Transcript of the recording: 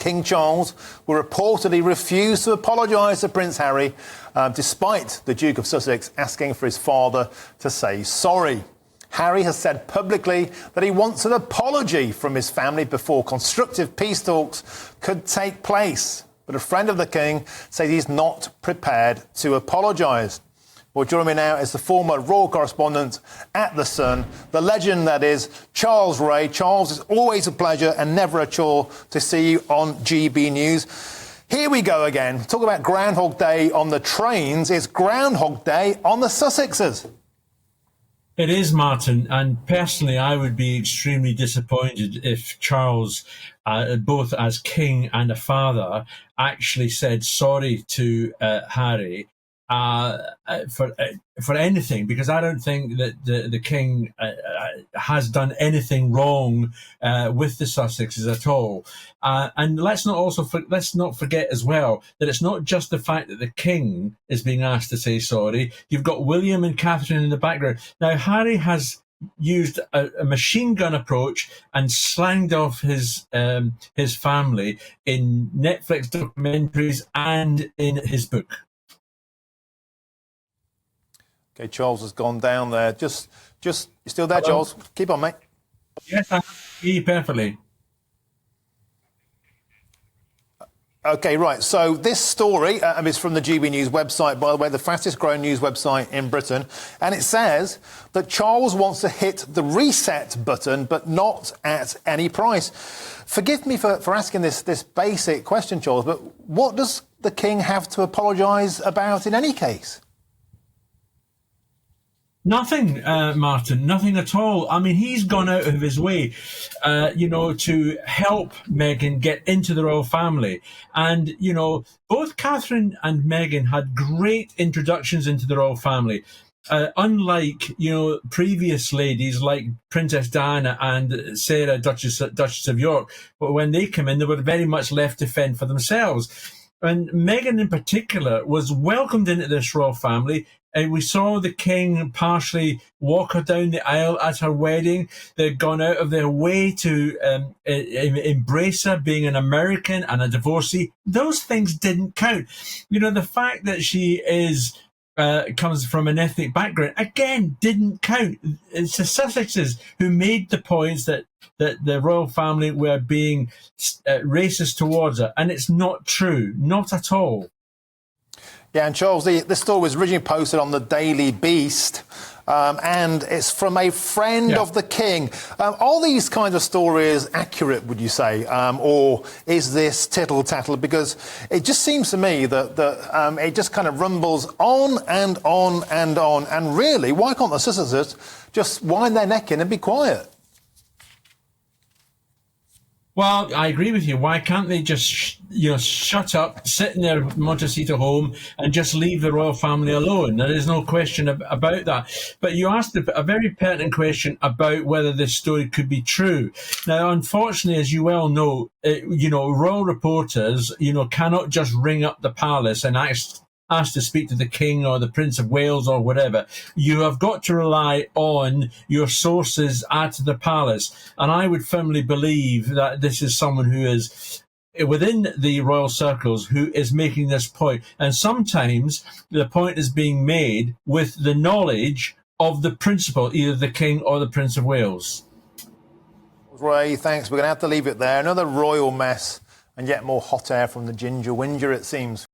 King Charles will reportedly refuse to apologise to Prince Harry, despite the Duke of Sussex asking for his father to say sorry. Harry has said publicly that he wants an apology from his family before constructive peace talks could take place. But a friend of the King says he's not prepared to apologise. Well, joining me now is the former Royal Correspondent at The Sun, the legend that is Charles Ray. Charles, it's always a pleasure and never a chore to see you on GB News. Here we go again. Talk about Groundhog Day on the trains. It's Groundhog Day on the Sussexes. It is, Martin, and personally I would be extremely disappointed if Charles, both as king and a father, actually said sorry to Harry for anything, because I don't think that the king has done anything wrong with the Sussexes at all. And let's not forget as well that it's not just the fact that the king is being asked to say sorry. You've got William and Catherine in the background. Now, Harry has used a machine gun approach and slanged off his family in Netflix documentaries and in his book. OK, Charles has gone down there. Just, you still there, Charles? Keep on, mate. Yes, I hear you perfectly. OK, right. So this story is from the GB News website, by the way, the fastest growing news website in Britain. And it says that Charles wants to hit the reset button, but not at any price. Forgive me for asking this basic question, Charles, but what does the king have to apologise about in any case? Nothing, Martin, nothing at all. I mean, he's gone out of his way, to help Meghan get into the royal family. And, both Catherine and Meghan had great introductions into the royal family. Unlike, previous ladies like Princess Diana and Sarah, Duchess of York, but when they came in, they were very much left to fend for themselves. And Meghan in particular was welcomed into this royal family. And we saw the king partially walk her down the aisle at her wedding. They'd gone out of their way to embrace her being an American and a divorcee. Those things didn't count. The fact that she comes from an ethnic background, again, didn't count. It's the Sussexes who made the points that the royal family were being racist towards her. And it's not true, not at all. Yeah, and Charles, this story was originally posted on the Daily Beast, and it's from a friend of the king. Are these kinds of stories accurate, would you say, or is this tittle-tattle? Because it just seems to me that it just kind of rumbles on and on and on. And really, why can't the Sussexes just wind their neck in and be quiet? Well, I agree with you. Why can't they just, shut up, sit in their Montecito home and just leave the royal family alone? There is no question about that. But you asked a very pertinent question about whether this story could be true. Now, unfortunately, as you well know, royal reporters, cannot just ring up the palace and asked to speak to the King or the Prince of Wales or whatever. You have got to rely on your sources at the palace. And I would firmly believe that this is someone who is within the royal circles who is making this point. And sometimes the point is being made with the knowledge of the principal, either the King or the Prince of Wales. Ray, thanks. We're going to have to leave it there. Another royal mess and yet more hot air from the Ginger Whinger, it seems.